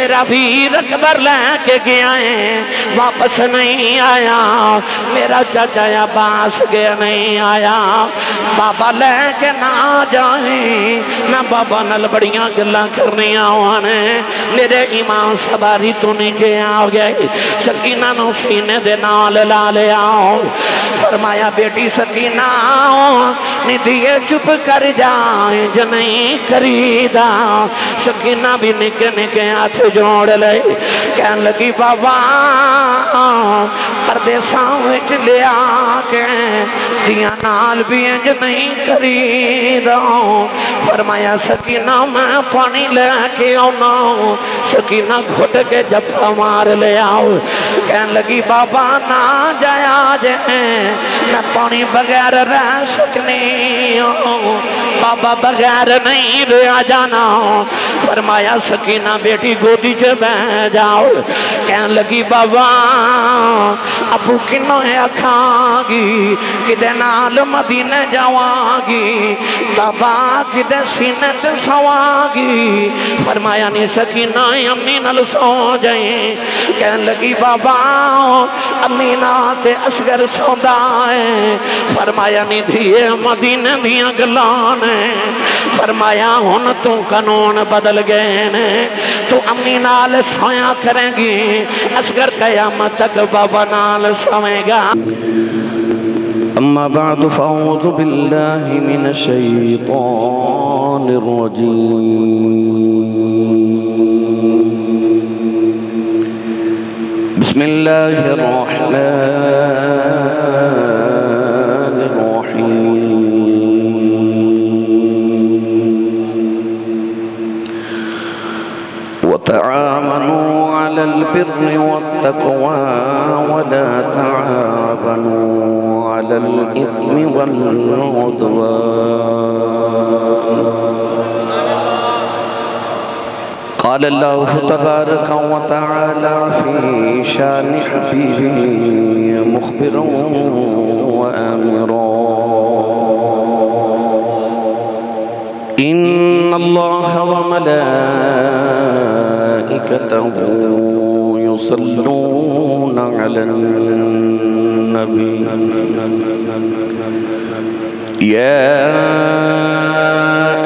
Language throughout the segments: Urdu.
میرا ویر اکبر لے کے گیا ہے واپس نہیں آیا، میرا چاچا عباس گیا نہیں آیا، بابا لے کے نہ جائیں، میں بابا نال بڑیاں گلاں کرنی آوانے، میرے ایمان سواری تو نیچے آ گئے، سکینہ نو سینے دے نال لا لے آؤ، فرمایا بیٹی سکینہ ندیے چپ کر جائیں جو نہیں کریدا، سکینہ بھی نکے نکے ہاتھ جوڑ لے، کہن لگی بابا پردیساں وچ لے آکے دیاں نال بھی انج نہیں کریدا، فرمایا سکینہ میں پانی لے کے آنا، سکینہ گھٹ کے جپا مار لے آؤ، کہن لگی بابا نہ جایا جائیں میں پانی بغیر رہ سکنی ہوں، بابا بغیر نہیں رہ جانا، فرمایا سکینہ بیٹی گودی چے بہ جاؤ، کہن لگی بابا ابو کنوں ہے اکھاں گی کدے نال مدینے جاواں گی، بابا کدے سینے تے سواں گی، فرمایا نہیں سکینہ امی نال سو جائیں، کہن لگی بابا امی تے اصغر سوندا ہے، فرمایا نہیں دھیے مدینے دیاں گلانے، فرمایا ہن تو قانون بدل گئے نے، تو امی نال سویا کریں گی، اصغر قیامت تک بابا نال سوئے گا۔ اما بعد فاعوذ باللہ من الشیطان الرجیم، بسم اللہ الرحمن الرحیم، وتعاونوا على البر والتقوى ولا تعاونوا على الإثم والعدوان، قال الله تبارك وتعالى في شان حبيبه مخبرا وآمرا، إن الله وملائكته يصلون على النبي يا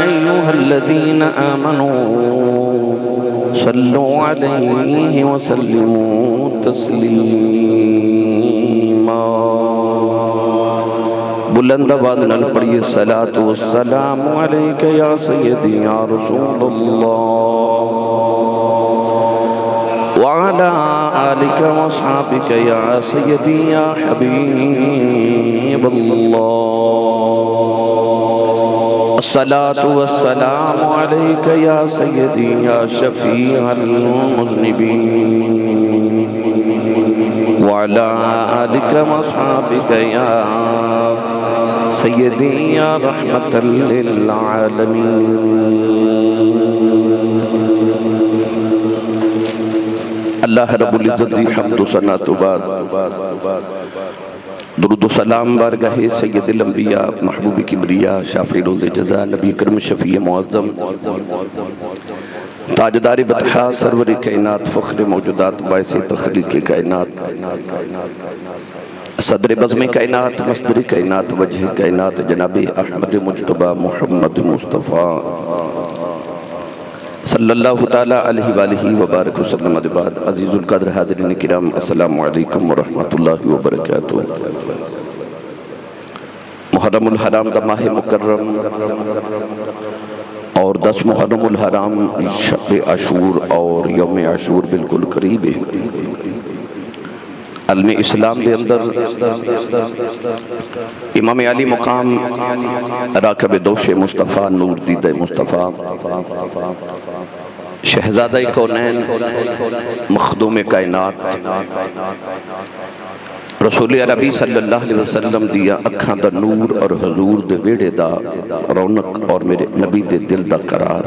أيها الذين آمنوا صلوا عليه وسلموا تسليما، بلند آواز نال پڑھیے الصلاة والسلام علیک یا سیدی یا رسول اللہ، وعلى آلك وصحابك يا سيدي يا حبيب الله، الصلاة والسلام عليك يا سيدي يا شفيع المذنبين، وعلى آلك وصحابك يا سيدي يا رحمة للعالمين۔ اللہ رب العزت دی حمد و ثنا تو بعد درود و سلام بارگاہ سید الانبیاء محبوب کبریا شافع روز جزا نبی کرم شفیع معظم تاجدار بطحا سرور کائنات فخر موجودات باعث تخلیق کائنات صدر بزم کائنات مصدر کائنات وجہ کائنات جناب احمد مجتبہ محمد مصطفیٰ صلی اللہ تعالیٰ علیہ وآلہ وبارک وسلم بعد، عزیز القدر حاضرین کرام السلام علیکم ورحمۃ اللہ وبرکاتہ۔ محرم الحرام کا ماہ مکرم اور 10 محرم الحرام شب عاشور اور یوم عاشور بالکل قریب ہے۔ علم اسلام دے اندر امام علی مقام راکب دوش مصطفیٰ نور دید مصطفیٰ شہزادہ کونین مخدوم کائنات رسول عربی صلی اللہ علیہ وسلم دیا اکھاں دا نور اور حضور دے ویڑے دا رونق اور میرے نبی دے دل دا قرار،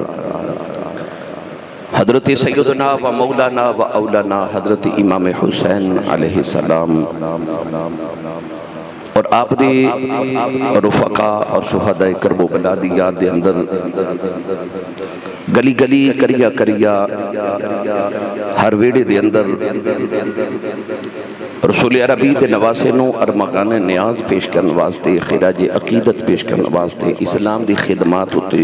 حضرت سیدنا و مولانا و اولانا حضرت امام حسین علیہ السلام اور آپ دے رفقا اور شہداء کرب و بلا دی یاد دے اندر گلی گلی کریا کریا ہر ویڑے دے اندر رسول عربی دے نواسے نو ارمغان نیاز پیش کرنے واسطے، خراج عقیدت پیش کرنے واسطے، اسلام دی خدمات ہوتے،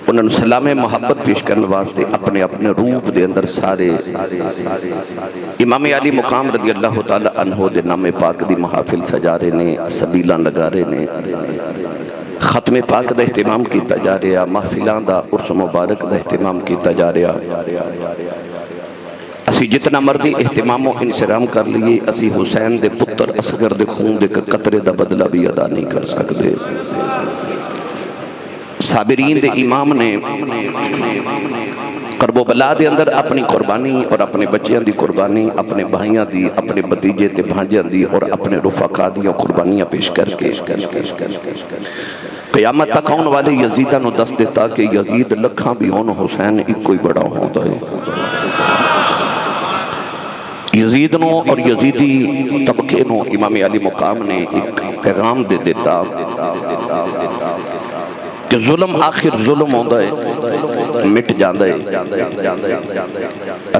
انہوں سلام محبت پیش کرنے واسطے اپنے اپنے روپ دے اندر سارے امام علی مقام رضی اللہ تعالی عنہ دے نام پاک دی محافل سجارے نے، سبیلہ نگارے نے، ختم پاک دا اہتمام کیتا جا رہا، محفلان دا عرس مبارک دا اہتمام کیتا جا رہا۔ اسی جتنا مرضی اہتمام و انسرام کر لیے، اسی حسین دے پتر اصغر دے خون دے قطرے دا بدلہ بھی ادا نہیں کر سکتے۔ صابرین دے امام نے کرب و بلا دے اندر اپنی قربانی اور اپنے بچیاں دی قربانی، اپنے بھائیاں دی، اپنے بتیجے تے بھانجیاں دی اور اپنے رفقا دی قربانیاں پیش کر کے قیامت تک آن والے یزیدہ نو دست دیتا کہ یزید لکھاں بھی ہون، حسین ایک کوئی بڑا ہوتا ہے۔ یزید نو اور یزیدی طبقے نو امام علی مقام نے ایک پیغام دے دیتا کہ ظلم آخر ظلم ہوتا ہے، مٹ جاندہ ہے۔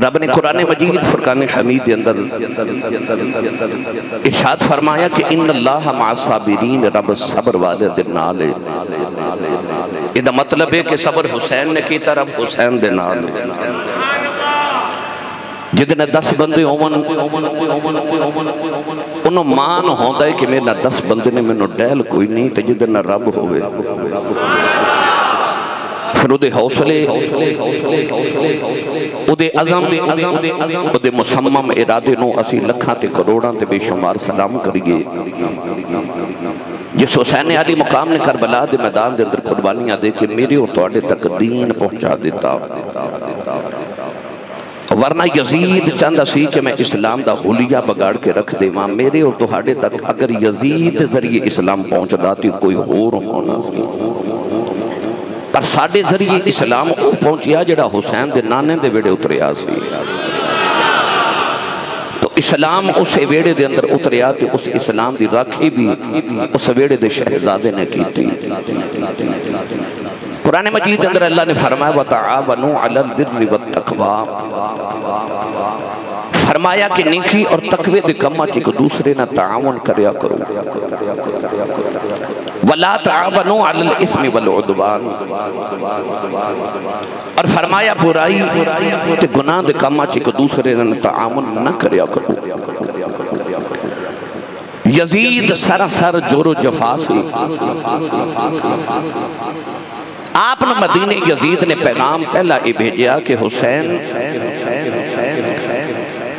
رب نے قرآن مجید فرقان حمید اندر ارشاد فرمایا کہ ان اللہ مع الصابرین، رب صبر والے دے نال ہے۔ یہ مطلب ہے کہ صبر حسین نے کیتا، رب حسین دے نال ہے۔ جتنے 10 بندے انہوں مان ہوتا ہے کہ میرا 10 بندے نے میں ڈیل کوئی نہیں، تو جتنا رب ہوئے پھر او دے حوصلے، او دے عظم، او دے مصمم ارادے نو اسی لکھاں تے کروڑاں تے بے شمار سلام کریے۔ جس حسین علی مقام نے کربلا دے میدان دے اندر قربانیاں دے کہ میرے اور توڑے تک دین پہنچا دیتا، ورنہ یزید چند اسی کہ میں اسلام دا حلیہ بگاڑ کے رکھ دے ماں، میرے اور تہاڑے تک اگر یزید ذریعے اسلام پہنچ داتی کوئی اور ہونا سی، پر ساڑھے ذریعے اسلام پہنچیا جڑا حسین دے نانے دے ویڑے اتریا سی۔ تو اسلام اس ویڑے دے اندر اتریا تے اس اسلام دی راکھی بھی اس ویڑے دے شہزادے نے کی تھی۔ قرآن مجید اندر اللہ نے فرمایا وَتَعَاوَنُوا عَلَى الْبِرِّ وَالتَّقْوَىٰ، فرمایا کہ نیکی اور تقوی دے کمہ چک دوسرے نہ تعاون کریا کرو، وَلَا تَعَاوَنُوا عَلَى الْإِثْمِ وَالْعُدْوَانِ، اور فرمایا برائی تے گناہ دے کمہ چک دوسرے نہ تعاون نہ کریا کرو۔ یزید سراسر جور و جفا سی، آپ نے مدینہ یزید نے پیغام پہلا یہ بھیجیا کہ حسین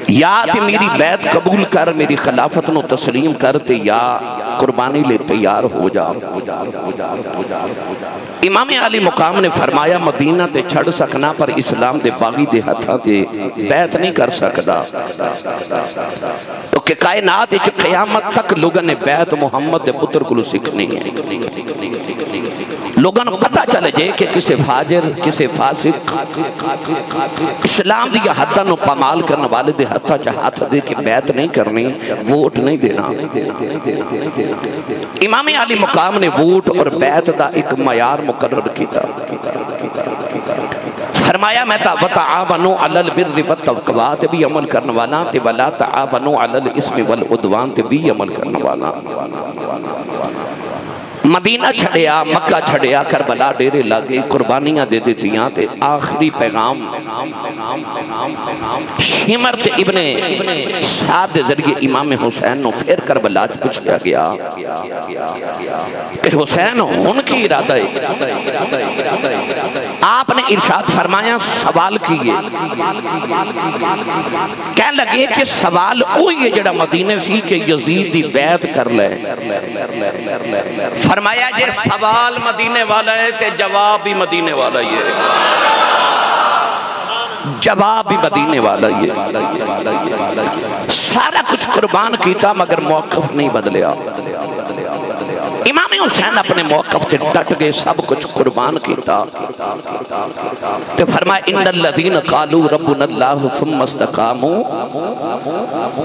یا تے میری بیعت قبول کر، میری خلافت نو تسلیم کر، تے یا قربانی لے تیار ہو جا۔ امام علی مقام نے فرمایا مدینہ تے چھڑ سکنا پر اسلام دے باغی دے ہتھاں تے بیعت نہیں کر سکدا، تو کہ کائنات اچھ قیامت تک لوگوں نے بیعت محمد دے پتر کو سکھنی ہے۔ لوگوں نے پتہ چلے جائے کہ کسے فاجر، کسے فاسق اسلام دی حدہ نو پامال کرنے والے دے حدہ چاہ ہاتھ دے کہ بیعت نہیں کرنی، ووٹ نہیں دینا۔ امام علی مقام نے ووٹ اور بیعت دا ایک معیار مقرر کیتا، فرمایا میں وَتَعَاوَنُوا عَلَى الْبِرِّ وَالتَّقْوَىٰ تے بھی عمل کرنے والا، تے وَلَا تَعَاوَنُوا عَلَى الْإِثْمِ وَالْعُدْوَانِ تے بھی عمل کرنے والا۔ مدینہ چھڑیا، مکہ چھڑیا، کربلا ڈیرے لگے، قربانیاں دے دیتیاں تے آخری پیغام شمر تے ابن سعد دے ذریعے امام حسین نو پھر کربلا پوچھا گیا کہ حسین ان کی ارادہ ہے؟ آپ نے ارشاد فرمایا سوال کیے، کہنے لگے کہ سوال ہوئی ہے جڑا مدینہ سی کہ یزید دی بیعت کر لے۔ فرمایا جے سوال مدینے والا ہے تے جواب بھی مدینے والا ہے، جواب بھی مدینے والا ہے۔ سارا کچھ قربان کیتا مگر موقف نہیں بدلیا۔ امام حسین اپنے موقف تے ڈٹ گئے سب کچھ قربان کیتا تے فرمایا ان الذین قالوا ربنا اللہ ثم استقاموا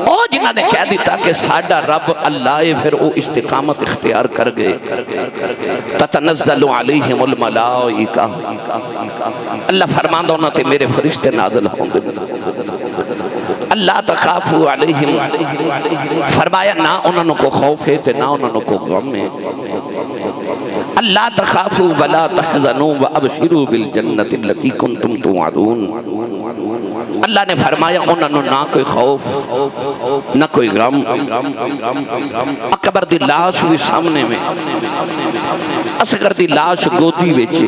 او جنہاں نے کہہ دیتا کہ ساڈا رب اللہ ہے پھر وہ استقامت اختیار کر گئے تتنزل علیہم الملائکہ اللہ فرماندا انہاں تے میرے فرشتے نازل ہوں گے اللہ تخافو علیہم فرمایا نہ انہوں کو خوف ہے تے نہ انہوں کو غم ہے اللہ تخافو ولا تحزنوا وابشروا بالجنت التي کنتم توعدون اللہ نے فرمایا انہوں نہ کوئی خوف نہ کوئی غم اکبر دی لاش بھی سامنے میں اصغر دی لاش گودی ویچے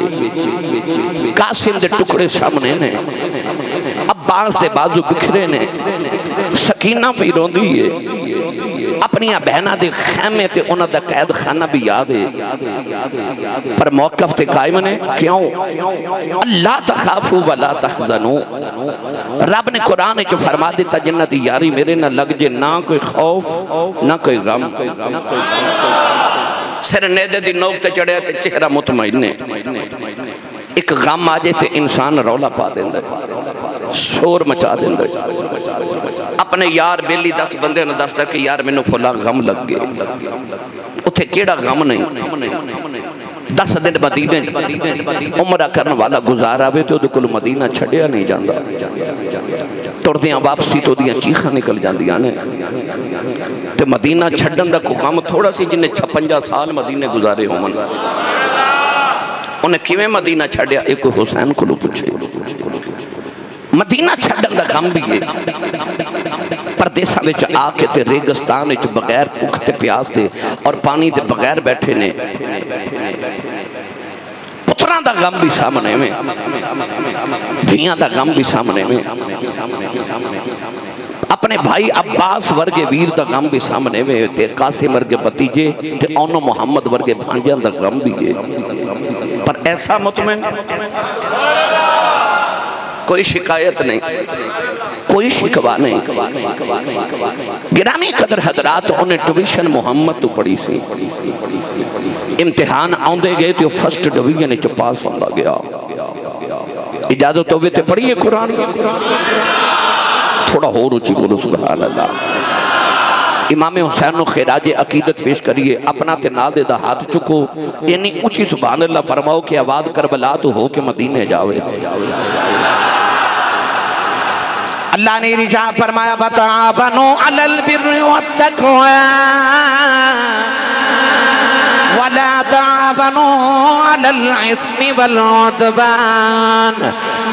قاسم دے ٹکڑے سامنے نے عباس دے بازو بکھرے نے سکینہ بھی روندی ہے اپنی بہنہ دے خیمے تے انہوں دا قید خانہ بھی یاد ہے پر موقف تے قائم نے کیوں اللہ تخافو ولا تحزنو رب نے قرآن جو فرما دیتا جنہ دی یاری میرے نہ لگ جے نہ کوئی خوف نہ کوئی غم سر نیدے دی نوک تے چڑھے تے چہرہ مطمئن نے ایک غم آجے تے انسان رولا پا دیندے شور مچا دیندے اپنے یار بیلی 10 بندے نے دستا کہ یار میں نے فلا غم لگ گئے اتھے کیڑا غم نہیں 10 دن مدینہ عمرہ کرنے والا گزارا ہوئے تو کل مدینہ چھڑیا نہیں جاندہ توڑدیاں واپسی تو دیاں چیخہ نکل جاندیاں نے تو مدینہ چھڑن دا کو غم تھوڑا سی جنہیں 56 سال مدینہ گزارے ہوں انہیں کیویں مدینہ چھڑیا ایک حسین کو لو پوچھے مدینہ چھڑن دا غم بھی ہے پردیسہ وچ آکے تے ریگستان وچ بغیر بھوک تے پیاس دے اور پانی دے بغیر بیٹھے نے پتران دا غم بھی سامنے میں دھیاں دا غم بھی سامنے میں اپنے بھائی عباس ورگے ویر دا غم بھی سامنے میں تے قاسم ورگے بتیجے تے اونو محمد ورگے بھانجیاں دا غم بھی ہے پر ایسا مطمئن کوئی شکایت نہیں کوئی شکوا نہیں گرامی قدر حضرات انہیں ڈویژن محمد تو پڑھی سی امتحان آندے گئے تو فرسٹ ڈویژن چو پاس ہوندہ گیا اجازت ہوئے تے پڑھئے قرآن تھوڑا ہو روچی بولو سبحان اللہ امام حسین و خراج عقیدت پیش کریے اپنا تے نال دے دا ہاتھ چکو یعنی اونچی سبحان اللہ فرماؤ کہ آواز کربلا تو ہو کہ مدینے جاوے اللہ نے رجا فرمایا وتعاونوا علی البر والتقوی ولا تعاونوا علی الاثم والعدوان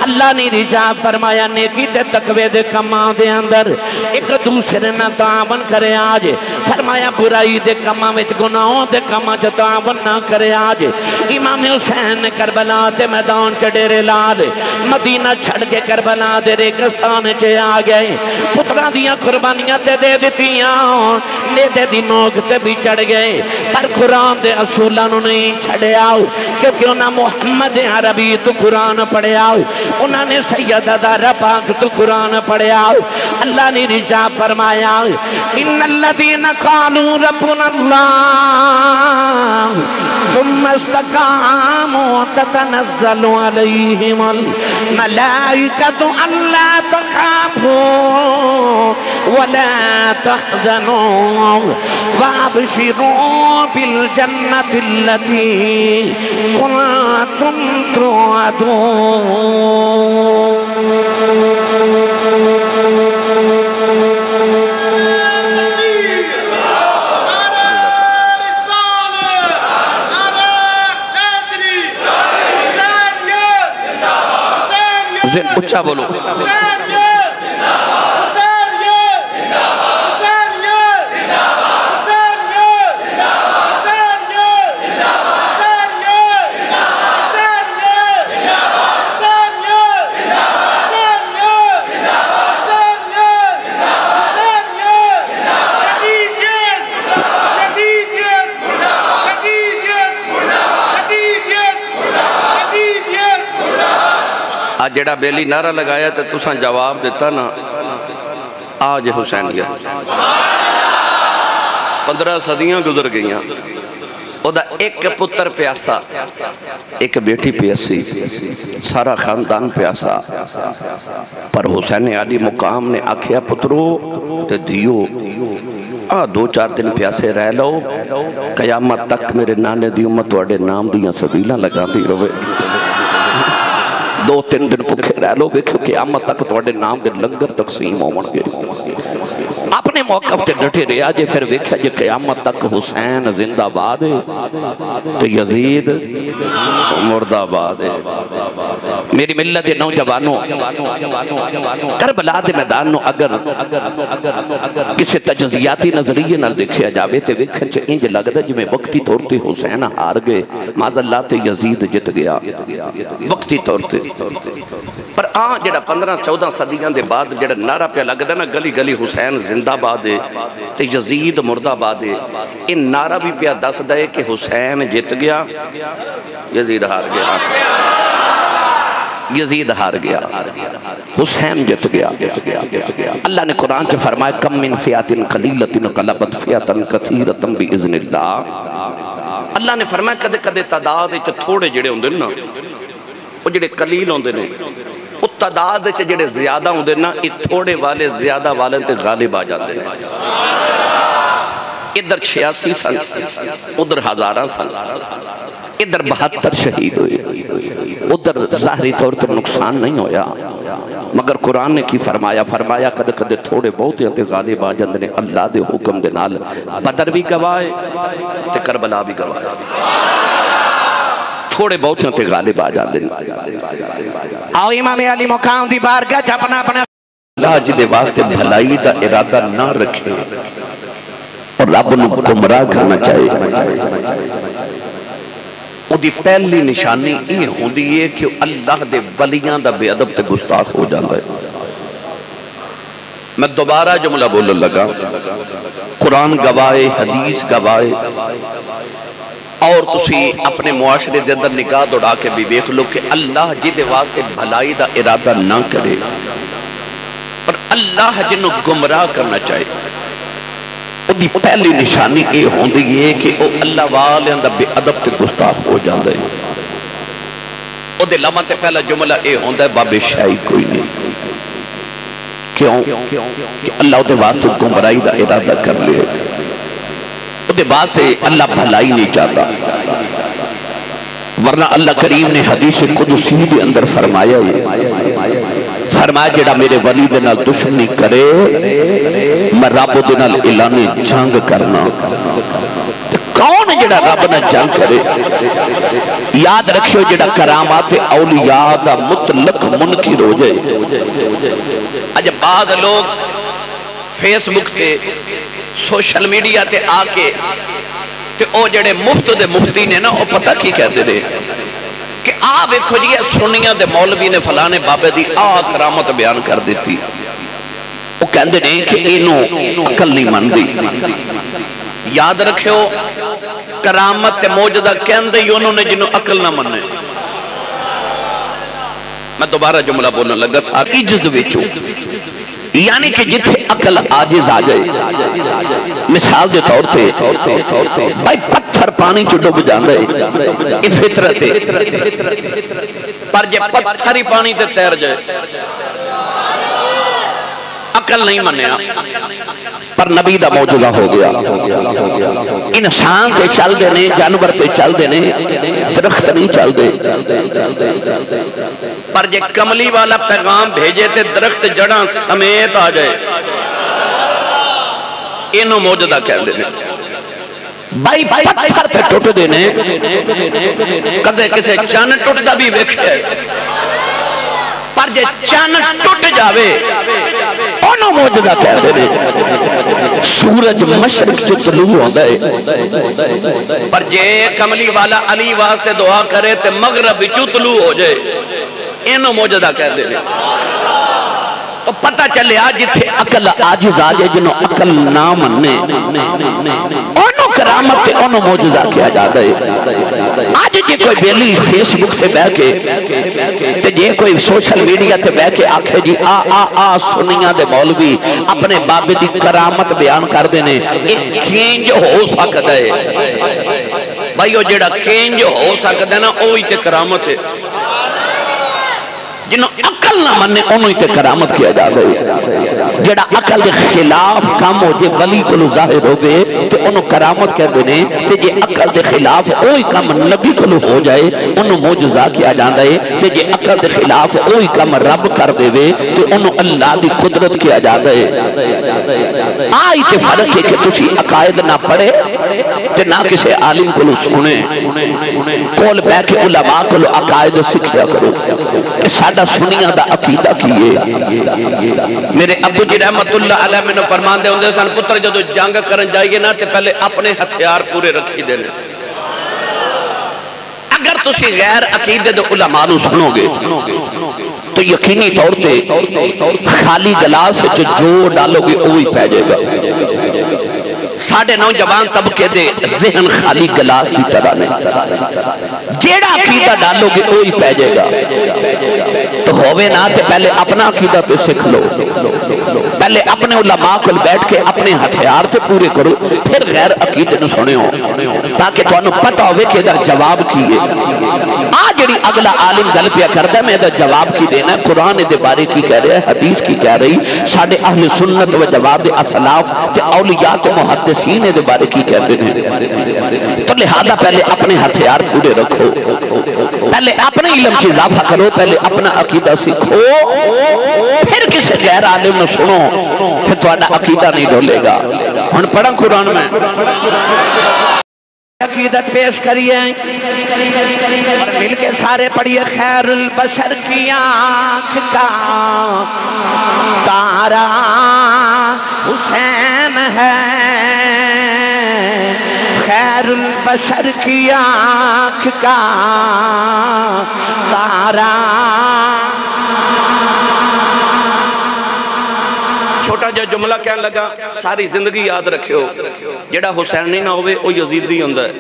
اللہ نے رجا فرمایا نیکی تے تقوی دے کماں دے اندر ایک دوسرے نہ تعاون کرے آج فرمایا برائی دے کماں وچ گناہوں دے کماں چ تعاون نہ کرے آج امام حسین نے کربلا دے میدان چ ڈیرے لال مدینہ چھڑ کے کربلا دے ریگستان چ آ گئے پتراں دیاں قربانیاں تے دے دتیاں نیدے دی نوک تے بھی چڑھ گئے پر قرآن دے اصولاں نوں نہیں چھڑے آؤ کیونکہ انہاں محمد عربی تو قرآن پڑھے آؤ انہوں نے سیدہ زہرا پاک تو قرآن پڑھے آؤ اللہ نے رجا فرمایا ان الذین قالوا ربنا اللہ ثم استقاموا تتنزل علیہم الملائکۃ الا تخافوا ولا تحزنوا وابشروا بالجنۃ التي کنتم توعدون اچھا بولو آج جڑا بیلی نعرہ لگایا تو تساں جواب دیتا نا آج حسینیت 15 صدیاں گزر گئیاں او دا ایک پتر پیاسا، ایک بیٹی پیاسی، سارا خاندان پیاسا، پر حسین علی مقام نے آکھیا پترو دیو دو چار دن پیاسے رہ لو، قیامت تک میرے نانے دی امت وڈے نام دیاں سبیلہ لگا دی روے، دو تین دن پکھے رہ لو بے قیامت تک توڑے نام دے لنگر تقسیم ہو گے۔ اپنے موقف تے ڈٹے رہا جے پھر ویکھا جے قیامت تک حسین زندہ باد ہے تو یزید مردہ باد ہے۔ میری ملت نوجوانوں کربلا دے میدان نو اگر کسی تجزیاتی نظریے نال دیکھیا جاوے تے ویکھن چے انج لگدا جویں وقتی طور تے حسین ہار گئے، معاذ اللہ تے یزید جت گیا وقتی طور تے۔ پر جڑا 15-14 صدیاں دے بعد جڑا نعرہ پہ لگدا نا گلی گلی حسین زندہ باد ہے تے یزید مردہ باد ہے، ان نعرہ بھی پہ دسدا ہے کہ حسین جت گیا یزید ہار گیا، یزید ہار گیا حسین جت گیا۔ اللہ نے قرآن سے فرمایا کم من فیات قلیلۃ غلبت فیات کثیرۃ باذن اللہ۔ اللہ نے فرمایا کدے کدے تعداد وچ تھوڑے جڑے ہوندے نا وہ جڑے قلیل ہوندے نے، وہ تعداد وچ جڑے زیادہ ہوندے نا یہ تھوڑے والے زیادہ والے تے غالب آ جاندے نے۔ ادھر 86 سن، ادھر ہزاراں سن، ادھر 72 شہید ہوئے، ادھر ظاہری طور پر نقصان نہیں ہویا، مگر قرآن نے کی فرمایا کدے کدے تھوڑے بہت تے غالب آ جاندے نے اللہ دے حکم دے نال۔ بدر بھی گواہ تے کربلا بھی گواہ، تھوڑے بہت تے غالب آ جاندے نے۔ آؤ امام علی مقام دی بارگاہ چ اپنا اپنا اللہ جی دے واسطے بھلائی دا ارادہ نہ رکھے اور رب نو گمراہ کرنا چاہے، او دی پہلی نشانی یہ ہوندی ہے کہ اللہ دے ولیاں دا بے ادب تے گستاخ ہو جاتا ہے۔ میں دوبارہ جملہ بولن لگا، قرآن گواہ، حدیث گواہ، اور تسی اپنے معاشرے دے اندر نگاہ دوڑا کے بھی دیکھ لو کہ اللہ جی دے واسطے بھلائی دا ارادہ نہ کرے اور اللہ جنوں گمراہ کرنا چاہے، او دی پہلی نشانی یہ ہوندی ہے کہ او اللہ والے دا بے ادب تے گستاخ ہو جاندے ہیں۔ او دے لمحہ تے پہلا جملہ یہ ہوندا ہے باب شاہی کوئی نہیں، کیوں کہ اللہ دے واسطے گمراہی دا ارادہ کر لے، دے واسطے اللہ بھلائی نہیں چاہتا، ورنہ اللہ کریم نے حدیث قدسی دے اندر فرمایا جڑا میرے ولی دے نال دشمنی کرے میں رب دے نال اعلان جنگ کرنا۔ کون جڑا رب نال جنگ کرے؟ یاد رکھو جڑا کرامات اولیاء دا مطلق منکر ہو جائے۔ اج بعض لوگ فیس بک تے سوشل میڈیا تے آ کے تے او جڑے مفت دے مفتی نے نا او پتہ کی کہتے دے کہ دیکھو جی سنیاں دے مولوی نے فلانے بابے دی کرامت بیان کر دیتی، وہ کہندے نہیں کہ اینوں عقل نہیں من دی۔ یاد رکھو کرامت تے موجودہ کہندے ہی انہوں نے جنہوں عقل نہ مننے۔ میں دوبارہ جملہ بولنے لگا ساتھ عجز وچوں، یعنی کہ جتھے عقل عاجز آ جائے، مثال دے طور تے بھائی پتھر پانی چ ڈب جاندے یہ فطرت ہے، پر جے پتھر ہی پانی تے تیر جائے عقل نہیں منیا، پر نبی دا موجودہ ہو گیا۔ انسان تے چل دے نے، جانور تے چل دے نے، درخت نہیں چل دے، پر جے کملی والا پیغام بھیجے تے درخت جڑاں سمیت آ جائے، انہوں موجودہ کہہ دے نے۔ بھائی پتھر تے ٹوٹ دے نے، کدے کسے چان ٹوٹ دا بھی ویکھے، پر جے چان ٹوٹ جاوے انہوں موجودہ کہہ دے نے۔ سورج مشرق جو طلوع ہوتا ہے، پر جے کملی والا علی واسطے دعا کرے تے مغرب جو طلوع ہو جائے، انہوں موجودہ کہہ دے نے۔ تو پتہ چلے آج جتھے عقل عاجز آجے جنہوں عقل نہ مننے، انہوں کرامت تے انہوں موجودہ کیا جاتا ہے۔ آج جے کوئی بیلی فیس بک تے بہ کے تے جے کوئی سوشل میڈیا تے بہ کے آکھے جی سنیاں دے مولوی اپنے بابے دی کرامت بیان کر دینے، ایک کینج ہو سکتا ہے۔ بھائی وہ جڑا کینج ہو سکتا ہے نا وہی تے کرامت ہے جنہوں عقل نہ مننے انہوں تے کرامت کیا جا گئی جڑا عقل دے خلاف کام ہو جے ولی کو ظاہر ہو گئے تے انہوں کرامت کہہ دینے تے جے عقل دے خلاف اوہی کام نبی کو ہو جائے انہوں معجزہ کیا جاندہ ہے تے جے عقل دے خلاف اوہی کام رب کر دے وے تے انہوں اللہ دی قدرت کیا جاندہ ہے آئی تے فرق ہے کہ تسی عقائد نہ پڑھے تے نہ کسی عالم کو سنے کول بے کے علماء کو عقائد سکھیا کرو سادہ سنیاں دا عقیدہ کیے میرے ابو جی رحمت اللہ علیہ میں نے فرمان دے ہوندے سن پتر جدو جنگ کرن جائیے نا تے پہلے اپنے ہتھیار پورے رکھی دینے اگر تسی غیر عقیدے دے علماء نو سنو گے تو یقینی طور تے خالی گلاس جو ڈالو گے وہی پہ جائے گا ساڑھے نوجوان طبقے دے ذہن خالی گلاس کی طرح نہیں جیڑا عقیدہ ڈالو گے وہی پہ جائے گا تو ہوئے نہ تے پہلے اپنا عقیدہ تے سکھ لو پہلے اپنے علماء کو بیٹھ کے اپنے ہتھیار تے پورے کرو پھر غیر عقیدے نو سنے ہو تاکہ تو انہوں پتہ ہوئے کہ ادھر جواب کیے جڑی اگلا عالم گل پیا کردہ میں ادھر جواب کی دینا ہے قرآن دے بارے کی کہہ رہے ہیں حدیث کی کہہ رہی ساڑھے اہل سنت و جواب اسلاف تے اولیاء تے محدثین دے بارے کی کہتے ہیں تو لہذا پہلے اپنے ہتھیار پورے رکھو پہلے اپنے علم کی اضافہ کرو پہلے اپنا عقیدہ سکھو پھر کسی غیر عالم نو سنو پھر تو عقیدہ نہیں ڈولے گا ہن پڑھا قرآن میں عقیدت پیش کریے اور مل کے سارے پڑھیے خیر البشر کی آنکھ کا تارا حسین ہے خیر البشر کی آنکھ کا تارا چھوٹا جو جملہ کہنے لگا ساری زندگی یاد رکھے ہو جڑا حسینی نہ ہوئے وہ یزیدی ہوندہ ہے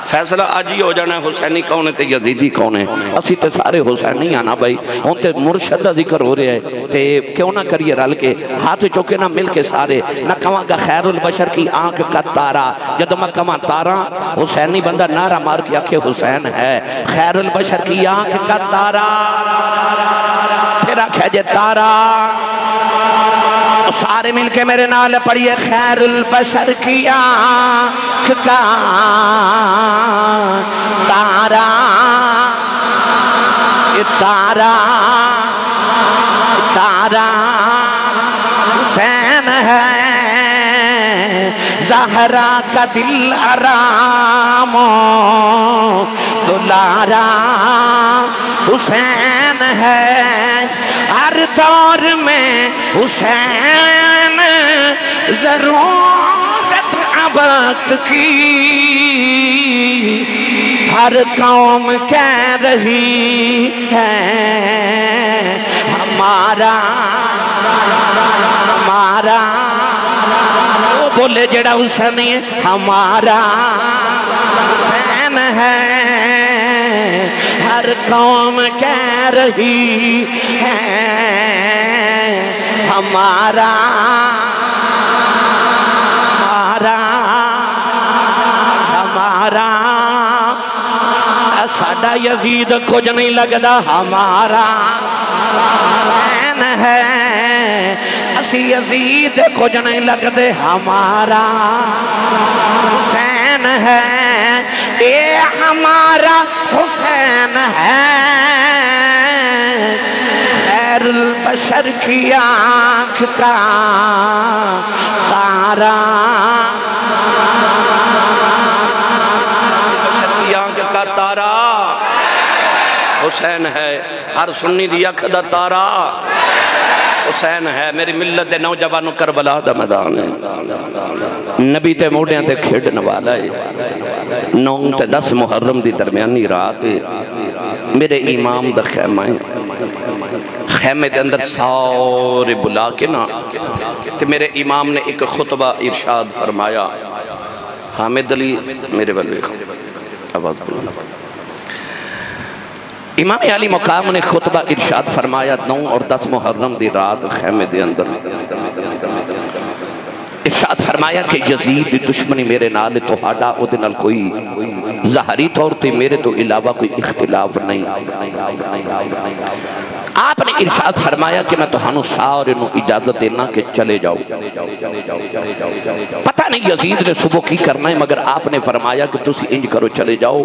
فیصلہ آج ہی ہو جانا ہے حسینی کون ہے تے یزیدی کون ہے اسی تے سارے حسینی آنا بھائی ہون تے مرشدہ ذکر ہو رہے ہیں تے کیوں نہ کریے رل کے ہاتھ چوکے نہ مل کے سارے نہ کہاں کا خیر البشر کی آنکھ کا تارا جدو میں کہاں تارا حسینی بندہ نعرہ مار کے آنکھ حسین ہے خیر البشر کی آنکھ کا تارا پھر آنکھ جے تارا سارے مل کے میرے نال پڑھیے خیر البشر کی آنکھ کا تارا تارا تارا حسین ہے زہرا کا دل آرام دلارا حسین ہے ہر دور میں حسین ضرورت وقت کی ہر قوم کہہ رہی ہے ہمارا وہ بولے جڑا حسین ہے ہمارا حسین ہے ہر قوم کہہ رہی ہے ہمارا ساڑھا یزید کچھ نہیں لگدا ہمارا حسین ہے اسی یزید کچھ نہیں لگدے ہمارا حسین ہے اے ہمارا حسین ہے خیر البشر کی آنکھ کا تارا تارا حسین ہے ہر سنی دی اکھ دا تارا حسین ہے میری ملت دے نوجوانوں کربلا دا میدان ہے نبی تے موڑیاں تے کھیڑن والا ہے 9 تے 10 محرم دی درمیانی رات میرے امام دا خیمہ ہے خیمے دے اندر سارے بلا کے نا تے میرے امام نے ایک خطبہ ارشاد فرمایا حامد علی میرے بلوے آواز بلانا امام علی مقام نے خطبہ ارشاد فرمایا 9 اور 10 محرم دی رات خیمے دے اندر ارشاد فرمایا کہ یزید دی دشمنی میرے نال تہاڈا او دے نال کوئی ظاہری طور تے میرے تو علاوہ کوئی اختلاف نہیں. آپ نے ارشاد فرمایا کہ میں تہانوں سارے نو اجازت دینا کہ چلے جاؤ. پتہ نہیں یزید نے صبح کی کرنا ہے مگر آپ نے فرمایا کہ تسی انج کرو چلے جاؤ.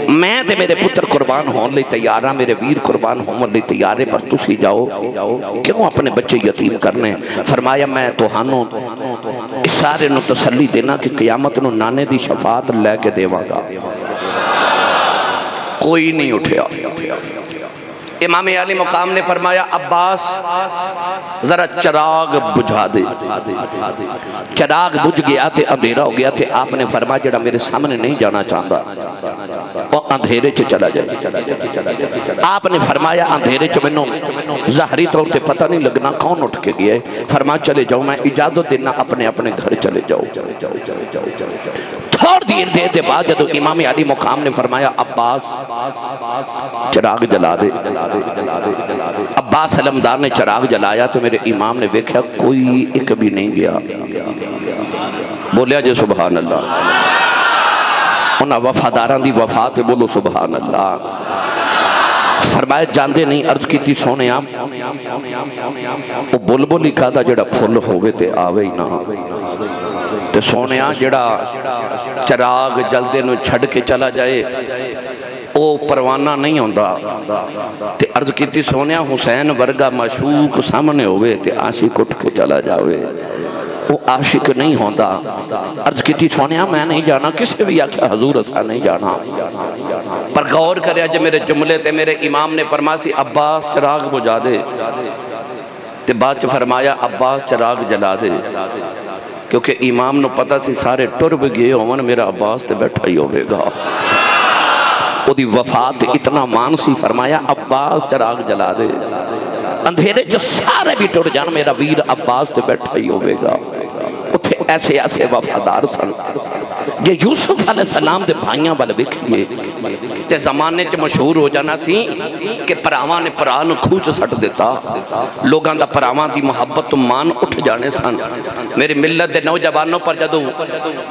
میں تے میرے پتر قربان ہون لئی تیار ہاں, میرے ویر قربان ہون لئی تیار ہے, پر تسی جاؤ کیوں اپنے بچے یتیم کرنے. فرمایا میں تہانوں سارے نو تسلی دینا کہ قیامت نو نانے دی شفاعت لے کے دیواں گا. کوئی نہیں اٹھیا. امام علی مقام نے فرمایا عباس ذرا چراغ بجھا دے. چراغ بجھ گیا تے اندھیرا ہو گیا تے آپ نے فرمایا جڑا میرے سامنے نہیں جانا چاہتا وہ اندھیرے چ چلا جائے. آپ نے فرمایا اندھیرے چ منوں ظاہری طور تے پتہ نہیں لگنا کون اٹھ کے گیا ہے. فرمایا چلے جاؤ, میں اجازت دینا اپنے اپنے گھر چلے جاؤ. تھوڑ دیر دے بعد جدو امام علی مقام نے فرمایا عباس چراغ جلا دے. عباس علمدار نے چراغ جلایا تو میرے امام نے دیکھا کوئی ایک بھی نہیں گیا. بولیا جے سبحان اللہ. انہاں وفاداران دی وفات بولو سبحان اللہ. فرمایا جاندے نہیں, عرض کیتی سونے آپ وہ بلبل ہی کہا دا جڑا پھل ہوئے تے آوے ہی نہ. تے سونے آپ جڑا چراغ جلدے نو چھڑ کے چلا جائے او پروانہ نہیں ہوندہ. تے عرض کیتی سونیا حسین ورگا معشوق سامنے ہوئے تے عاشق اٹھ کے چلا جاوے وہ عاشق نہیں ہوندہ. عرض کیتی سونیا میں نہیں جانا, کسے بھی آکھا حضور اسا نہیں جانا. پر غور کریا جو میرے جملے تے میرے امام نے فرماسی عباس چراغ بجھا دے. تے بعد فرمایا عباس چراغ جلا دے, کیونکہ امام نو پتہ سی سارے ٹرب گئے ہومن میرا عباس تے بیٹھا ہی ہوئے گا. او دی وفات اتنا مان سی. فرمایا عباس چراغ جلا دے, اندھیرے جو سارے بھی ٹر جان میرا ویر عباس تے بیٹھا ہی ہوئے گا. اتھے ایسے ایسے وفادار سن. یہ یوسف علیہ السلام دے بھائیاں بل بکھئے تے زمانے چ مشہور ہو جانا سی کہ پراواں نے پران کھوچ سٹ دیتا. لوگاں دا پراواں دی محبت مان اٹھ جانے سن. میری ملت دے نوجوانوں پر جدو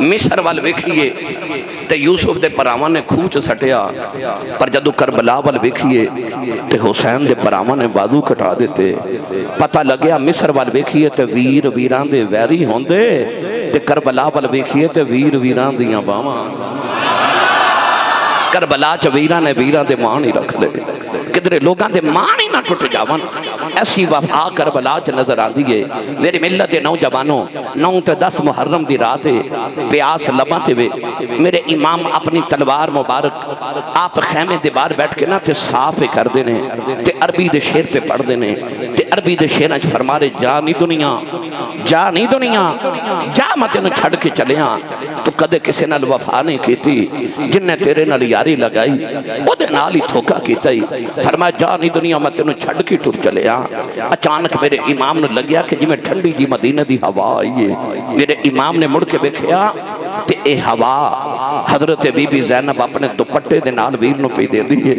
مصر وال وکھئے تے یوسف دے پراواں نے کھوچ سٹیا, پر جدو کربلا وال وکھئے تے حسین دے پراواں نے بازو کٹا دیتے. پتہ لگیا مصر وال وکھئے تے ویر ویران دے ویری ہوندے تے کربلا وال وکھئے تے ویر ویران دیاں باواں. کربلا چ ویران نے ویران دے مان ہی رکھ لے, کدھرے لوگاں دے مان ہی نہ ٹوٹ جاون. ایسی وفا کربلا چ نظر آن دیئے. میری ملت دے نوجوانوں 9 تے 10 محرم دی رات پیاس لباں تے وے میرے امام اپنی تلوار مبارک آپ خیمے دے بار بیٹھ کے نہ تے صاف کر دینے تے عربی دے شیر پہ پڑھ دینے تے عربی دے شیر اچ فرمارے جا نہیں دنیا, جا نہیں دنیا, جا مت انہوں چھڑ کے چلیاں. تو کدے کسے نال وفا نہیں کیتی, جن نے تیرے نال یاری لگائی او دے نال ہی دھوکا کیتا ہی. فرمایا جا نہیں دنیا میں تینوں چھڑ کے ٹر چلے آ. اچانک میرے امام نے لگیا کہ جی میں ٹھنڈی جی مدینہ دی ہوا آئی ہے. میرے امام نے مڑ کے دیکھیا تے اے ہوا حضرت بی بی زینب اپنے دوپٹے دے نال ویر نو پی دے دیئے.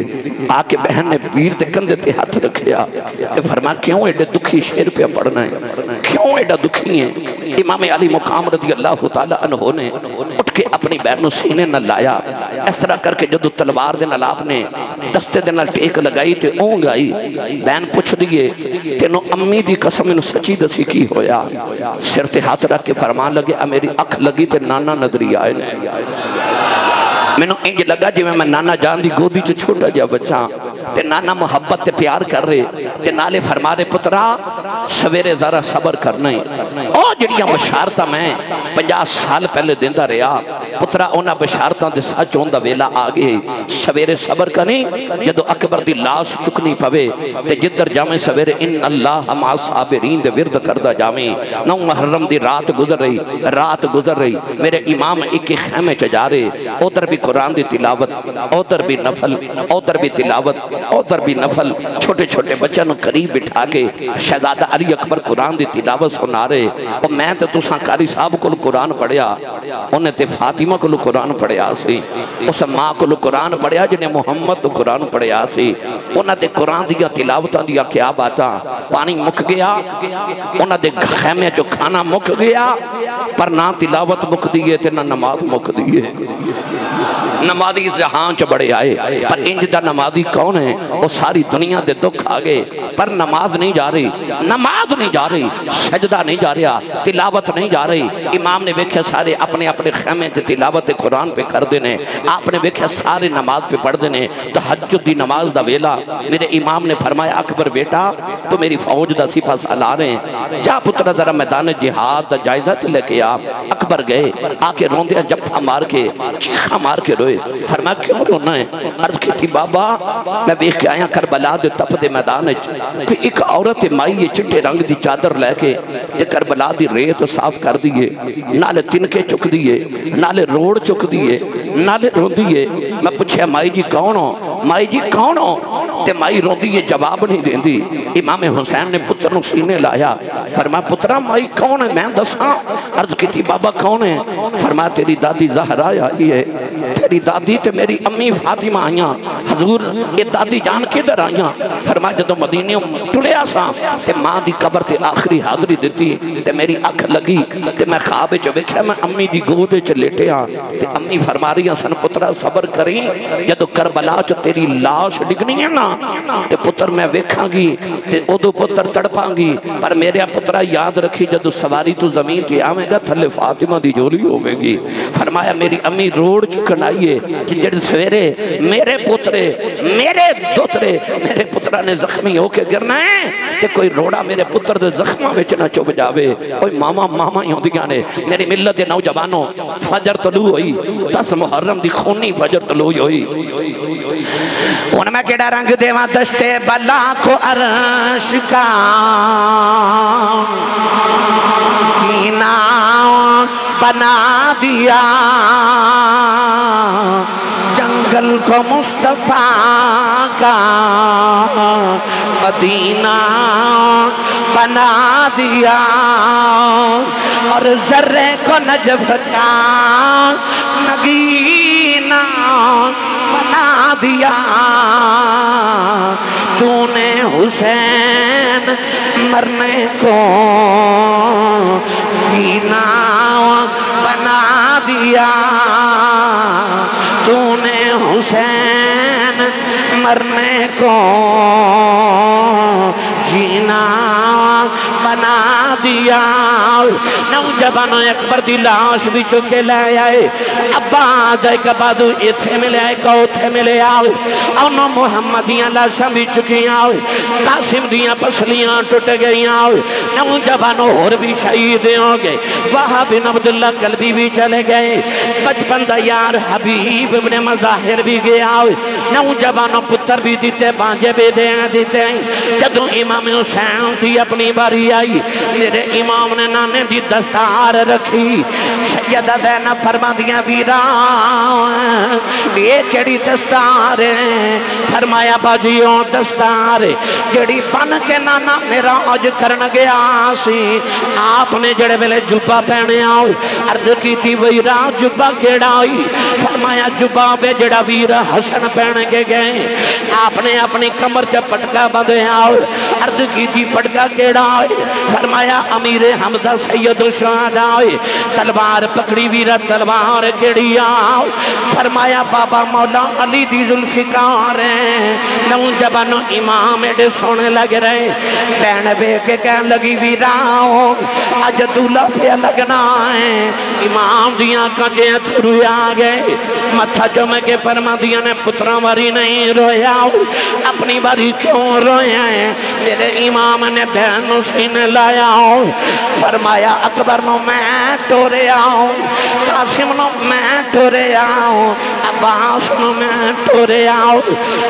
آ کے بہن نے ویر دے کندھے تے ہاتھ رکھیا تے فرمایا کیوں ایڈے دکھی شیر پہ پڑھنا ہے, کیوں ایڈا دکھی ہیں. امام علی مقام رضی اللہ تعالیٰ عنہ نے اٹھ کے اپنی بہن نو سینے نہ لایا. اس طرح کر کے جدو تلوار دے نال آپ نے دستے دے نال ٹیک لگائی تے اونگ آئی. بہن پوچھ دیئے تینوں امی دی قسم انہوں سچی دسی کی ہویا. سر تے ہاتھ رکھ کے فرمان لگے میری اکھ لگی تے نانا نظری آئے نے. میں نے انج لگا جی میں نانا جان دی گودی چ چھوٹا جا بچہ تے نانا محبت تے پیار کر رہے تے نالے فرمارے پترا سویرے ذرا صبر کرنا ہے. او جڑیاں بشارتاں میں 50 سال پہلے دیندہ رہا پترا اونا بشارتاں دے سچ ہوندہ ویلا آگے. سویرے صبر کریں جدو اکبر دی لاش چکنی پوے تے جدر جامیں سویرے ان اللہ مع صابرین دے ورد کردہ جامیں. 9 محرم دی رات گزر رہی میرے امام ایک خیمے چ جا رہے. ادھر بھی قرآن دی تلاوت, ادھر بھی نفل, ادھر بھی تلاوت, ادھر بھی نفل. چھوٹے چھوٹے بچوں نے قریب بٹھا کے شہزادہ علی اکبر قرآن دی تلاوت سنا رہے. اور میں تو تساں قاری صاحب کو قرآن پڑھیا انہیں تے فاطمہ حاتمہ کو قرآن پڑھیا سی، اس ماں کو قرآن پڑھیا جنہیں محمد قرآن پڑھیا سی، انہاں دے قرآن دیا تلاوتاں دیا کیا باتاں، پانی مک گیا، انہاں دے خیمے جو کھانا مک گیا، پر نہ تلاوت مک دیئے تے نہ نماز مک دیئے۔ نمازی جہاں چ بڑے آئے، پر انج دا نمازی کون ہے؟ وہ ساری دنیا دے دکھ آگے، پر نماز نہیں جا رہی، نماز نہیں جا رہی، سجدہ نہیں جا رہا، تلاوت نہیں جا رہی۔ امام نے ویکھے سارے اپنے اپنے خیمے تے تلاوت قرآن پہ کر دینے، آپ نے ویکھے سارے نماز پہ پڑھ دینے۔ تہجد دی نماز دا ویلا میرے امام نے فرمایا اکبر بیٹا تو میری فوج دا سپہ سالار ہیں، جا پترہ ذرا میدان جہاد دا جائزہ تے لے کے آ۔ اکبر گئے، آ کے روندے جپا مار کے چیخا مار کے روئے، فرمایا کیوں رونا ہے؟ عرض کی تھی بابا میں بیخ کے آیا کربلا دے تپ دے میدان کہ ایک عورت مائی چٹے رنگ دی چادر لے کے کربلا دی ریت صاف کر دیئے، نالے تنکے چک دیئے، نالے روڑ چک دیئے، نالے رو دیئے۔ میں پوچھے مائی جی کون ہو؟ مائی جی کون ہو؟ تے مائی رو دیئے، جواب نہیں دین دی۔ امام حسین نے پتر نو سینے لایا، فرمایا پترہ مائی کون ہے؟ میں دساں۔ عرض کی تھی بابا کون ہے؟ فرمایا تیری دادی زہرا آئی ہے، تیری دادی تے میری امی فاطمہ آئیاں۔ حضور یہ دادی جان کے در آئیاں؟ فرمایا جدو مدینیوں ٹڑیا سا تے ماں دی قبر تے آخری حاضری دیتی تے میری اکھ لگی تے میں خواب جو ویکھیا میں امی دی گودے چ لیٹے ہاں تے امی فرما رہی ہیں سن پترہ صبر کریں، جدو کربلا چ تیری لاش ڈگنی ہے نا تے پتر میں ویکھاں گی تے ادو پتر تڑپاں گی، پر میرے پترہ یاد رکھی جدو سواری تو زمین تے آویں گا تھلے فاطمہ دی جولی ہوگے گی۔ فرمایا میری امی روڑ چکن آئیے کہ جڑ سویرے میرے پترے میرے دوترے میرے پترہ نے زخمی ہو کے گرنا ہے کہ کوئی روڑا میرے پتر دے زخمہ میں چنا چوب جاوے۔ اوہ ماما ماما ہی ہوں دیگا نے میری ملت دے نوجوانوں فجر طلوع ہوئی، 10 محرم دی خونی فجر طلوع ہوئی۔ ان میں کیڑا رنگ دیوان دشتے بلا کو عرش کا سینہ بنا دیا، جنگل کو مصطفیٰ کا مدینہ بنا دیا، اور ذرے کو نجف کا نگینہ بنا دیا۔ تو نے حسین مرنے کو جینا بنا دیا، تو نے حسین مرنے کو جینا بنا دیا۔ نوجوان اکبر دی لاش بھی چکے لے آئے، ابا دے کبادو ایتھے ملے آئے کوتھے ملے آئے، انہوں محمدیاں لاشاں بھی چکی آئے، قاسم دیاں پسلیاں ٹوٹ گئی آئے، نوجوانوں اور بھی شہید ہو گئے، وہاں بن عبداللہ قلبی بھی چلے گئے، بچپن دا یار حبیب ابن مظاہر بھی گیا آئے، نوجوانوں پتر بھی دیتے بانجے بھی دیتے ہیں۔ جدو امام حسین تھی اپنی باری آئی، میرے امام نے نانے دی دستار رکھی، سیدہ زینب فرما دیا ویران یہ کیڑی دستار ہے؟ فرمایا باجیوں دستار کیڑی بن کے نانا میرا آج کرن گیا سی، آپ نے جڑے ویلے جبہ پہنے آؤ، عرض کی تھی ویران جبہ کیڑا آئی؟ فرمایا جبہ بے جڑا ویر حسن پہنے کے گئے، آپ نے اپنی کمر چا پٹکا بندے آؤ، عرض کی تھی پٹکا کیڑا آئی؟ فرمایا امیر حمزہ سید الشہداء آئی، تلوار پکڑی ویرہ تلوار کیڑی آؤ؟ فرمایا بابا مولا علی دی ذوالفقار ہیں۔ نوجوانو امام ایڈے سونے لگ رہے، بین بے کے کہن لگی ویراؤ آج دولہ پہ لگنا ہے، امام دیاں کچے تھرو آگئے، متھا چمے کے فرما دیا نے پترہ واری نہیں رویا، اپنی باری کیوں رویا ہے؟ میرے امام نے بہن سینے لایا ہوں، فرمایا اکبر نو میں ٹورے آؤں، قاسم نو میں ٹورے آؤں، عباس نو میں ٹورے آؤں۔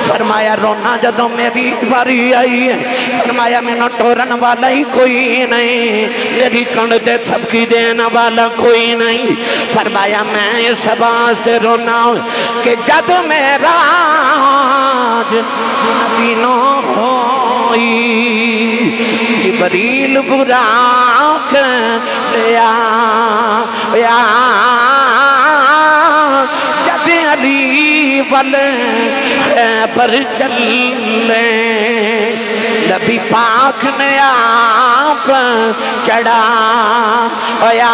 فرمایا رونا جدو میری باری آئی ہے، فرمایا میں نو ٹورن والا ہی کوئی نہیں، میری کنڈ دے تھپکی دینا والا کوئی نہیں۔ فرمایا میں اس باز دے رونا ہوں کہ جد میرا آج نبی نو ہوئی، جبریل براک لیا پل پر چلے نبی پاک نے آپ چڑھایا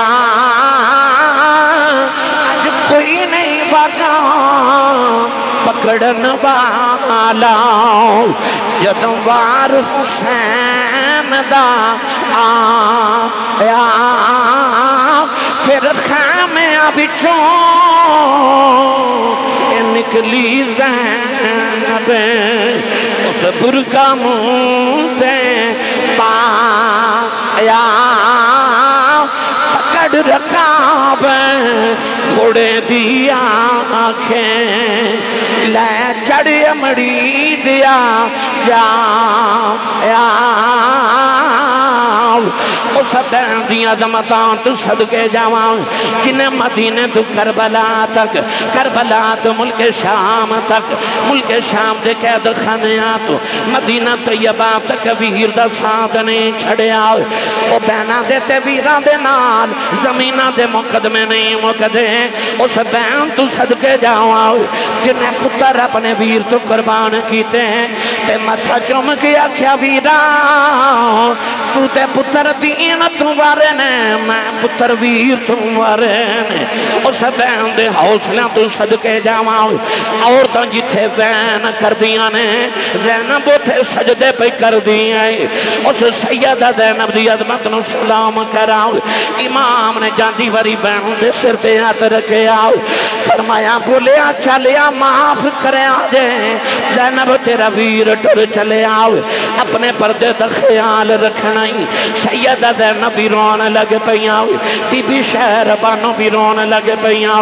آج کوئی نہیں بھاگا پکڑن والا جدوں وار حسین دا آیا پھر خیمیاں بچوں نکلی زینب اس برکا مونتے پایا پکڑ رکاب گھوڑے دیا آنکھیں لے چڑھ امڑی دیا جایا اس دین دیا دمتان تو صدقے جاوان کنہیں مدینہ تو کربلا تک کربلا تو ملک شام تک ملک شام دے قید خانیاں تو مدینہ طیبہ تک ویر دا ساتھ نہیں چھڑے آؤ او بینہ دیتے ویران دے نال زمینہ دے مقدمے نہیں مقدے اس بین تو صدقے جاوان جنہیں پتر اپنے ویر تو قربان کیتے ہیں تے متھا چوم کیا کیا ویران تو تے پتر دین تمہارے نے میں پتر ویر تمہارے نے اس بین دے حوصلہ تو صدقے جاواں عورتاں جتھے بین کر دیا نے زینب اٹھے سجدے پہ کر دیا اس سیدہ زینب دی عظمت نو سلام کراؤ امام نے جاندی وری بین دے سر پہ ہاتھ رکھے آؤ فرمایا بولیا چلیا معاف کرے آجے زینب تیرا ویر ٹر چلے آؤ اپنے پردے دا خیال رکھنا ہی سیدہ زینب بھی رون لگ پیاں بی بی شہر بانو بھی رون لگ پیاں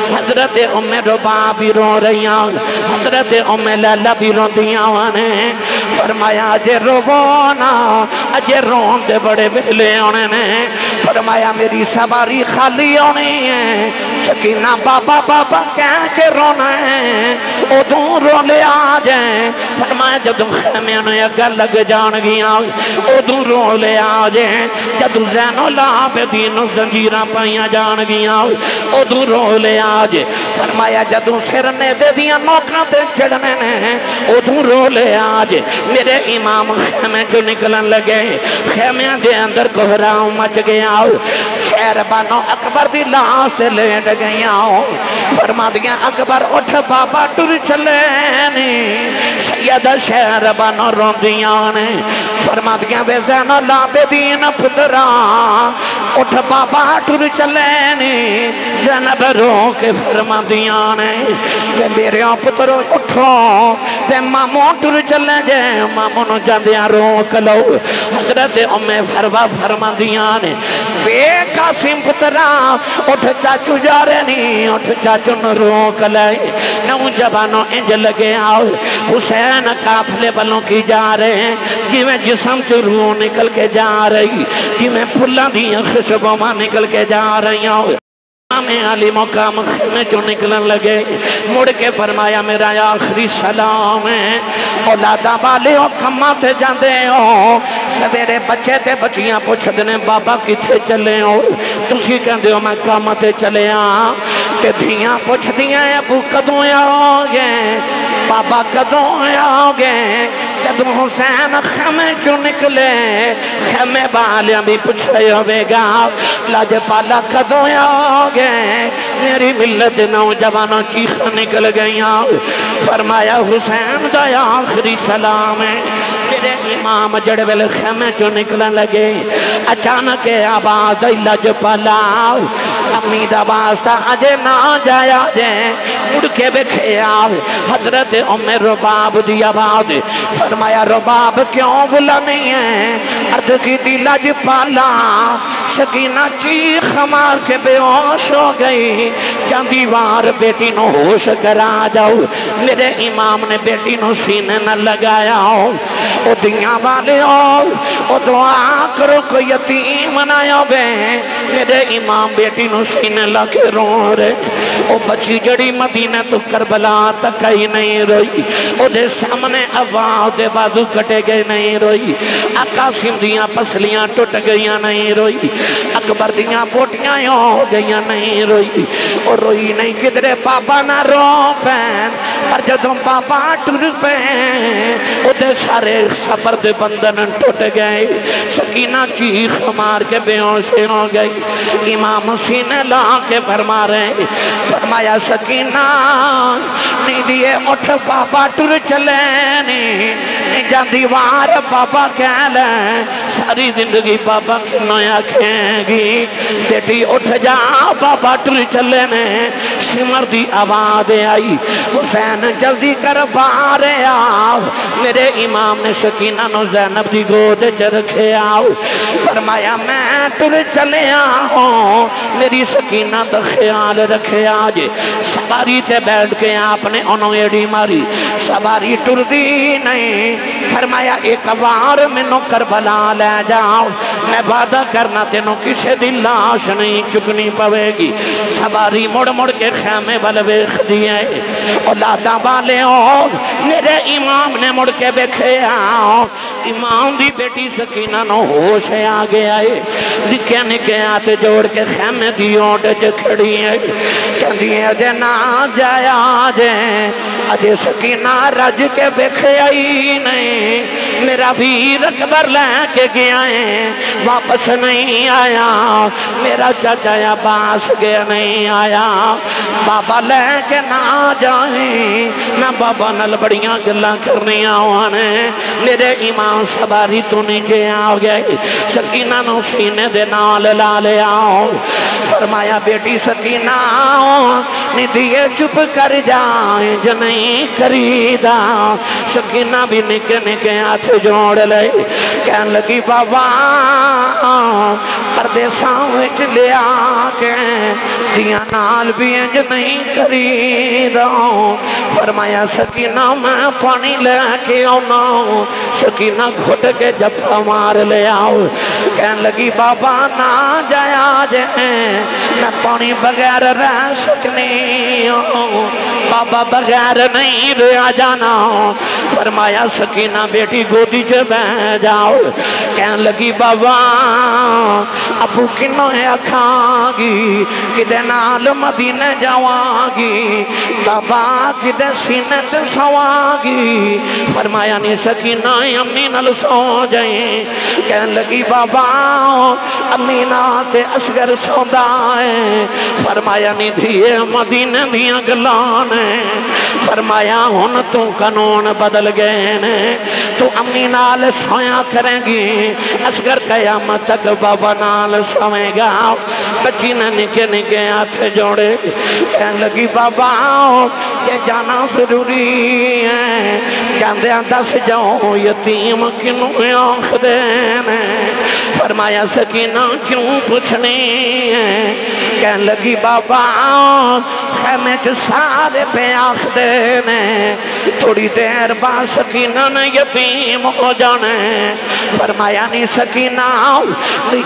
حضرت ام ربا بھی رون رہیاں حضرت ام لیلہ بھی رون دیاں فرمایا اجے رونا اجے رون دے بڑے بہلے ہونے نے فرمایا میری سواری خالی ہونی ہے سکینہ بابا بابا کہہ کے رونا ہے ادھوں رو لے آجیں فرمایا جدوں خیمیاں نے اگر لگ جان گیا ادھوں رو لے آجیں جدوں زین العابدین زنجیرہ پائیاں جان گیا ادھوں رو لے آجیں فرمایا جدوں سرنے دے دیا نوکاں تے چڑھنے نے ادھوں رو لے آجیں میرے امام خیمے جو نکلن لگے خیمیاں دے اندر کوہراؤں مچ گیا شہر بانو اکبر دی لاس تے لیٹ گیا فرما دیا اکبر اٹھ بابا ٹر چلے نی سیدہ شہر بانو رو دیا نے فرما دیا بے زین العابدین پترا اٹھ بابا ٹر چلے نی زینب رو کے فرما دیا نے بے میرے پترو اٹھو بے مامو ٹر چلے جے مامو نو جاندیا رو کلو حضرت ام فروا فرما دیا نے بے قاسم پترا اٹھ چاچو جا رہے نہیں اٹھ چاچو نو روک لائے نوجوانوں انج لگے آؤ حسین قافلے بلوں کی جا رہے ہیں جی میں جسم سے روح نکل کے جا رہی جی میں پھلاں دیا خشبوں ماں نکل کے جا رہی ہوں میں علی مقام خیمے جو نکلن لگے مڑ کے فرمایا میرا آخری سلام ہے اولادہ والے ہو کماں تے جاندے ہو سویرے بچے تے بچیاں پوچھ دنے بابا کتھے چلے ہو تسی کہندے ہو میں کاماں تے چلے آں تے دھیاں پوچھ دیاں ابو کدوں آؤ گے بابا کدوں آؤ گے جدوں حسین خیمے جو نکلے خیمے والیاں بھی پوچھے ہوئے گا لاج پالا کدوں آؤ گے میری ملت نوجوانوں چیخ نکل گئیاں فرمایا حسین دا آخری سلام ہے میرے امام جڑویل خیمے جو نکلن لگے اچانک آواز لج پلا امی دا واسطہ اجے نہ جایا جے مڑ کے بکھے آو حضرت ام رباب دی آواز فرمایا رباب کیوں بلا نہیں ہے عرض کی دی لج پالا سکینہ چیخ مار کے بے ہوش ہو گئی جاندی وار بیٹی نو ہوش کرا جاؤ میرے امام نے بیٹی نو سینے نہ لگایا ہو او دیاں والے ہو او دعا کرو کو یتیم نہ بے میرے امام بیٹی نو سینے لگے رو رہے او بچی جڑی مدینہ تو کربلا تک ہی نہیں روئی او دے سامنے آواز دے بازو کٹے گئے نہیں روئی قاسم دیاں پسلیاں ٹوٹ گئیاں نہیں روئی اکبر دیاں بوٹیاں ہو گئیاں نہیں روئی اور روئی نہیں کدرے بابا نہ رو پین پر جدوں بابا ٹر پین ادھے سارے صبر دے بندن ٹوٹ گئے سکینہ چیخ مار کے بے ہوش ہو گئی امام سینے لا کے فرما رہے فرمایا سکینہ نہیں دیئے اٹھ بابا ٹر چلے نہیں جان دیوار بابا کہہ لیں ساری زندگی بابا کنوں آکھیں گی بیٹی اٹھ جا بابا ٹر چلے نے شمر دی آواز آئی حسین جلدی کر باہر آؤ میرے امام نے سکینہ نو زینب دی گود چ رکھے آؤ فرمایا میں ٹر چلے آؤں میری سکینہ دا خیال رکھے آج سواری تے بیٹھ کے آپ نے انہوں ایڈی ماری سواری ٹر دی نہیں فرمایا ایک بار منو کربلا لے جاؤ میں وعدہ کرنا تینوں کسے دی لاش نہیں چکنی پوے گی سواری مڑ مڑ کے خیمے والے بیخ دیئے اولادہ والے ہو میرے امام نے مڑ کے بیکھے آؤ امام دی بیٹی سکینہ نو ہوش آگے آئے نکے نکے آتے جوڑ کے خیمے دی اوٹ جو کھڑی ہے کہندی ہے اجے نہ جایا آجے اجے سکینہ رج کے بیکھے آئی نہیں میرا ویر اکبر لے کے گیا ہے واپس نہیں آیا میرا چاچا عباس گیا نہیں آیا بابا لے کے نہ جائیں میں بابا نل بڑیاں گلاں کرنی آوانے میرے امام سواری تو نیچے آ گئے سکینہ نو سینے دے نال لا لے آؤ فرمایا بیٹی سکینہ ندیے چپ کر جائیں جو نہیں کریدا سکینہ بھی نکے نکے ہاتھ جوڑ لے کہن لگی بابا پردیساں وچ لے آکے دیاں نال بھی انج نہیں کریدا فرمایا سکینہ میں پانی لے کے آنا سکینہ گھٹ کے جفا مار لے آؤ کہن لگی بابا نہ جایا جائیں میں پانی بغیر رہ سکنی ہوں بابا بغیر نہیں رہ جانا فرمایا سکینہ بیٹی گودی چے بہ جاؤ کہن لگی بابا ابو کنوں ہے اکھاں گی کدے نال مدینے جاواں گی بابا کدے سینے تے سواں گی فرمایا نہیں سکینہ امی نال سو جائیں کہن لگی بابا امی تے اصغر سوندا ہے فرمایا نہیں دھیے مدینے دیاں گلانے فرمایا ہن تو قانون بدل گئے نے تو امی نال سویا کریں گی اصغر قیامت تک بابا نال سوئے گا بچی نے نکے نکے ہاتھ جوڑے کہن لگی بابا یہ جانا ضروری ہے جاندے دس جاؤ یتیم کنوں آنکھ دینے فرمایا سکینہ کیوں پوچھنی ہے کہن لگی بابا خیمے جو سارے پہ آنکھ دینے تھوڑی دیر بعد سکینہ نے یتیم ہو جانے فرمایا نہیں سکینہ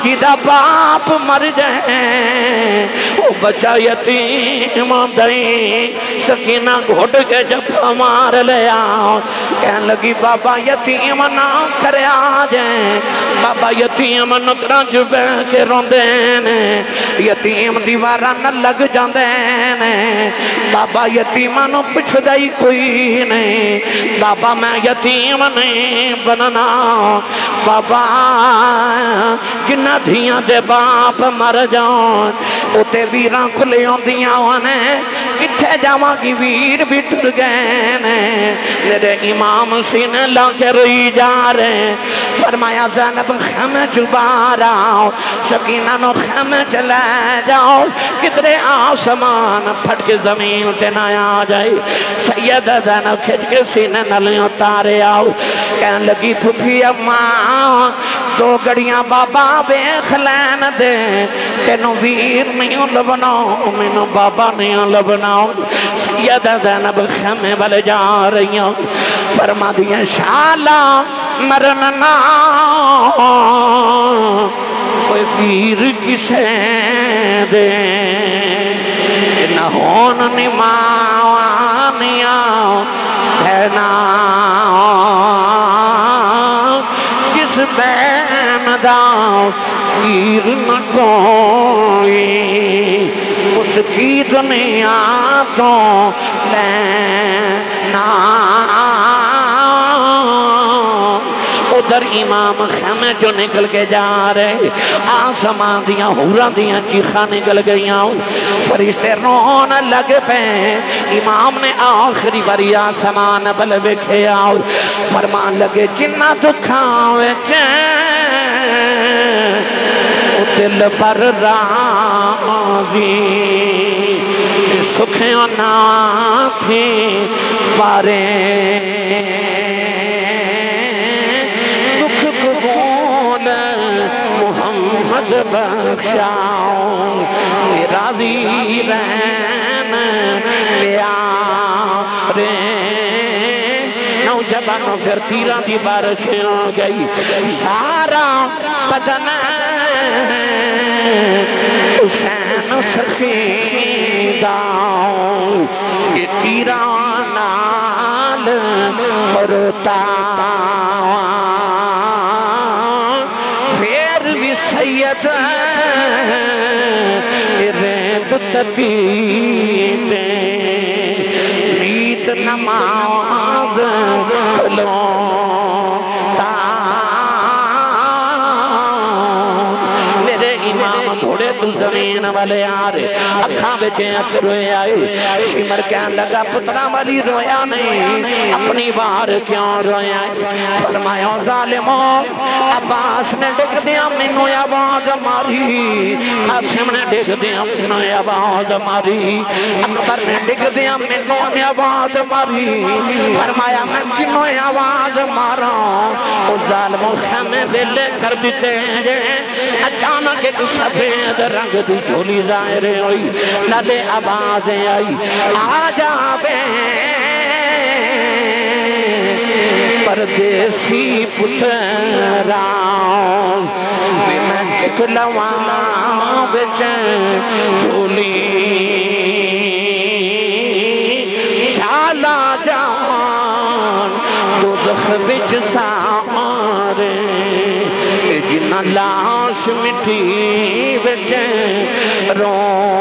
جیدہ باپ مر جائیں وہ بچہ یتیم دیں سکینہ گھٹ کے جب ہمار لے آؤ کہن لگی بابا یتیم نہ کرے آجیں بابا یتیم نکرہ جبے کے روندینے یتیم دیوارہ نہ لگ جاندینے بابا یتیمہ نو پچھ دائی کوئی نہیں بابا میں یتیم نہیں بننا بابا جنہ دھیاں دے باپ مر جاؤں اتے ویران کھلے ہوں دیاں ہونے کتھے جاواں کی ویر بھی ٹر گئے نے میرے امام سینے لا کے روئی جا رہے فرمایا زینب خیمے چبا رہا سکینہ نو خیمے چلے جاؤ کدرے آسمان پھٹ کے زمین تے نہ آ جائے سید زینب کھچ کے سینے نلیں اتارے آؤ کہن لگی پھپھی اماں دو گڑیاں بابا بیخ لین دے تینوں ویر نہیں لبناؤ مینوں بابا نہیں لبناؤ سید زینب خیمے والے جا رہی ہوں فرما دیئے شالا مرننا کوئی ویر کسے دے نہ ہون نماوانیاں بہنا جس بین دا پیر نہ کوئی اس کی دنیا تو لینا ادھر امام خیمے جو نکل کے جا رہے آسمان دیاں حوراں دیاں چیخاں نکل گئیاں فرشتے رونا لگ پہ امام نے آخری باری آسمان بل بکھے آؤ فرمان لگے جنہ دکھاوے دل پر راضی سکھیوں نہ تھی بارے دکھ قبول محمد بخشاؤں راضی رہن پیارے نوجوانوں پھر تیرہ دی بارش ہو گئی سارا بدن حسین سخیداؤں یہ تیران نال مرتا پھر بھی سید ریت تتینے ریت نماز کھلوتا گھوڑے تو زمین والے آرے اکھاں بچے اچھروے آئے شمر کہن لگا پترہ والی رویا نہیں اپنی بار کیوں رویا فرمایا ظالموں عباس نے ڈک دیا منو آواز ماری قاسم نے ڈک دیا منو آواز ماری اکبر نے ڈک دیا منو آواز ماری فرمایا میں کنو آواز مارا اس ظالموں خیمے دلے کر دیتے ہیں اچانک ایک سفید رنگ دی جھولی ظاہر ہوئی لدے آوازیں آئی آجا بے پردیسی پتراؤں میں چکلواں بچیں جھولی شالا جان دوزخ بچ سامارے جنہ لاش مٹی بچیں رولی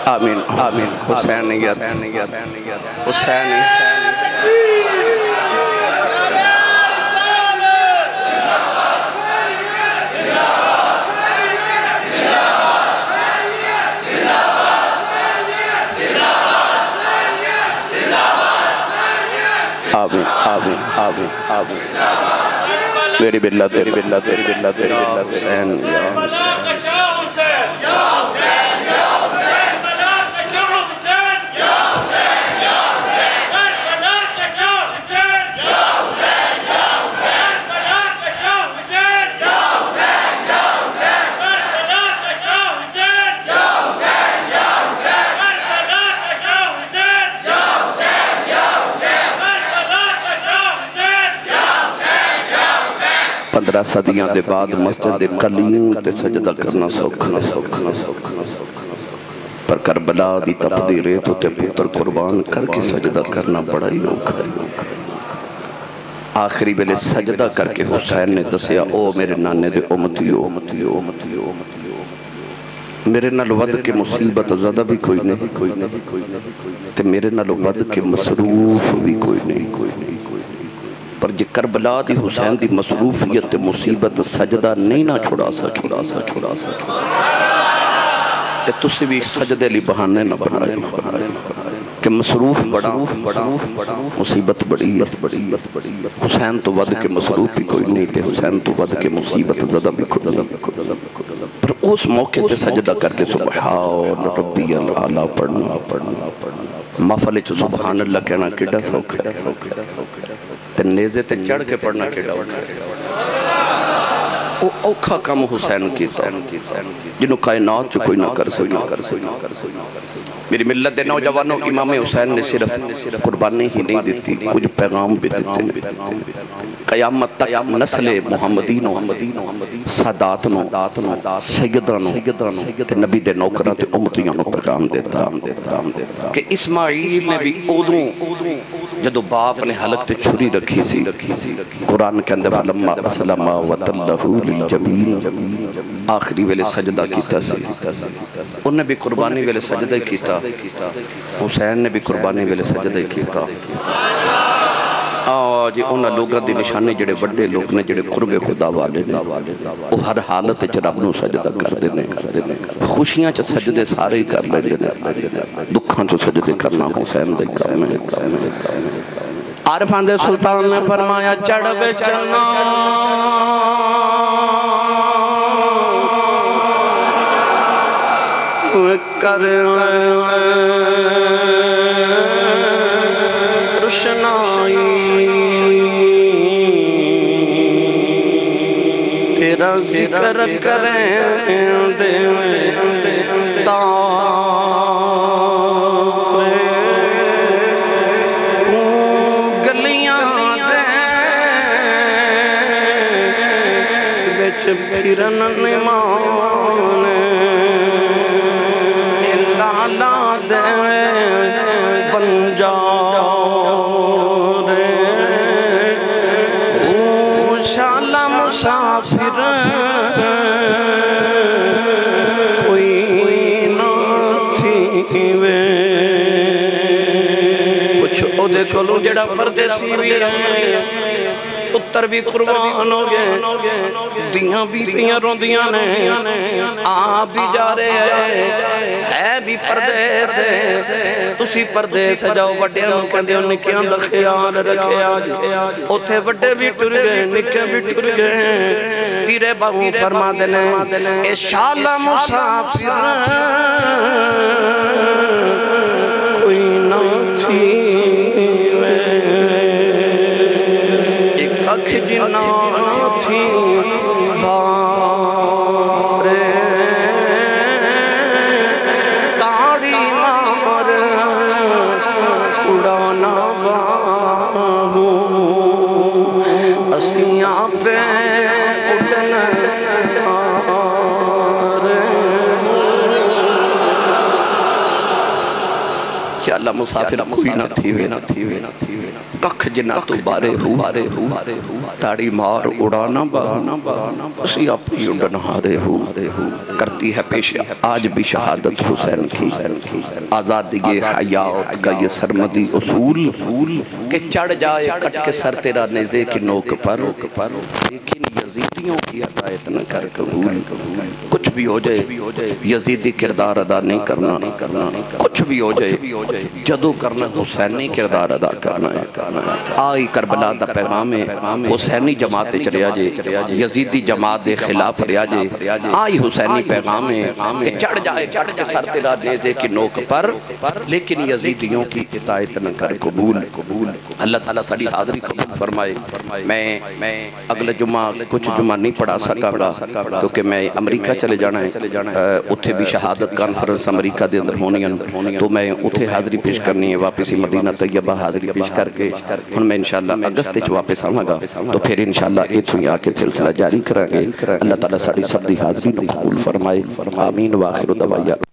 آمین آمین حسینیت حسینیت آمین آمین آمین آمین تیری باللہ تیری باللہ تیری باللہ تیری باللہ حسین یا حسین پندرہ صدیاں دے بعد مسجد قلیم تے سجدہ کرنا سوکھنا پر کربلا دی تپدی ریتو تے پتر قربان کر کے سجدہ کرنا بڑا ہی اوکھا آخری بلے سجدہ کر کے حسین نے دسیا او میرے نانے دے امتیو میرے نال ود کے مصیبت زدہ بھی کوئی نہیں تے میرے نال ود کے مصروف بھی کوئی نہیں پر جی کربلا دی حسین دی مصروفیت مصیبت سجدہ نہیں نہ چھوڑا سا تے تُسی بھی سجدے لی بہانے نہ بنائے کہ مصروف بڑا مصیبت بڑی حسین تو ود کے مصروف بھی کوئی نہیں تے حسین تو ود کے مصیبت زدہ بھی کوئی نہیں پر اس موقع تے سجدہ کر کے سبحان ربی العالی پڑھنا محفل چو سبحان اللہ کہنا کڑا سوکھا تے نیزے تے چڑھ کے پڑھنا کڑا وہ اوکھا کم حسین کیتا جنہوں کائنات جو کوئی نہ کر سکتا میری ملت دے نوجوانوں امام حسین نے صرف قربانی ہی نہیں دیتی کچھ پیغام بھی دیتے قیامت تک نسل محمدینوں ساداتنوں سیدانوں تے نبی دے نوکران تے امتیاں نو پیغام دیتا کہ اسماعیل نے بھی اودوں جدو باپ نے حلق تے چھری رکھی سی قرآن کے اندر فلما اسلم وتلہ للجبین آخری ویلے سجدہ کیتا سی انہوں نے بھی قربانی ویلے سجدہ کیتا حسین نے بھی قربانی ویلے سجدہ کیتا آج انہاں لوگاں دی نشانے جڑے بڑے لوگ نے جڑے قرب خدا والے نے وہ ہر حالت چ رب نو سجدہ کر دینے خوشیاں چ سجدے سارے ہی کر لیندے دکھاں چ سجدے کرنا حسین دے کام ہے عارفان دے سلطان نے فرمایا چڑھ بے چلنا کر روشنائی تیرا ذکر کریں دے گلیاں دے پھرن نمان لالا دے بن جاؤ رے شالا مسافر کوئی نہ تھی وے کچھ او دیکھو لو جڑا پردیسی بھی ہے اتر بھی قربان ہو گئے دیاں بھی پیاں روندیاں نے آپ بھی جا رہے ہے بھی پردیس تسی پردیس جاؤ وڈے نو کہندے نکیاں دا خیال رکھے آج اوتھے وڈے بھی ٹر گئے نکے بھی ٹر گئے پیرے باہوں فرما دینے اے شالا مسافر کوئی نہ تھی اکھ جنا تھی بارے تاڑی مار اڑانا باہوں اسیاں پہ اٹھنا یا اللہ مسافر کوئی نہ تھی وے ککھ جنا تو بارے ہو تاڑی مار اڑانا باہوں اسی اپنی اڑن ہارے ہو کرتی ہے پیش آج بھی شہادت حسین کی آزادی حیات کا یہ سرمدی اصول کہ چڑھ جائے کٹ کے سر تیرا نیزے کی نوک پر لیکن یزیدیوں کی ہدایت نہ کر قبول کچھ بھی ہو جائے یزیدی کردار ادا نہیں کرنا کچھ بھی ہو جائے جدو کرنا حسینی کردار ادا کرنا ہے آئی کربلا دا پیغام ہے حسینی جماعت چلیا جے یزیدی جماعت دے خلاف ریا جے آئی حسینی پیغام ہے کہ چڑھ جائے چڑھ کے سر تیرا نیزے کی نوک پر لیکن یزیدیوں کی اطاعت نہ کر قبول اللہ تعالیٰ ساڑی حاضری قبول فرمائے میں اگلے جمعہ کچھ جمعہ نہیں پڑھا سکا گا کیونکہ میں امریکہ چلے جانا ہے اتھے بھی شہادت کانفرنس امریکہ دے اندر ہونی ہے تو میں اتھے حاضری پیش کرنی ہے واپسی مدینہ طیبہ حاضری پیش کر کے ہن میں انشاءاللہ اگست چ واپس آواں گا تو پھر انشاءاللہ ایتھوں آ کے سلسلہ جاری کریں گے اللہ تعالیٰ ساڑی سب دی حاضری نو قبول فرمائے آمین واخر دعوانا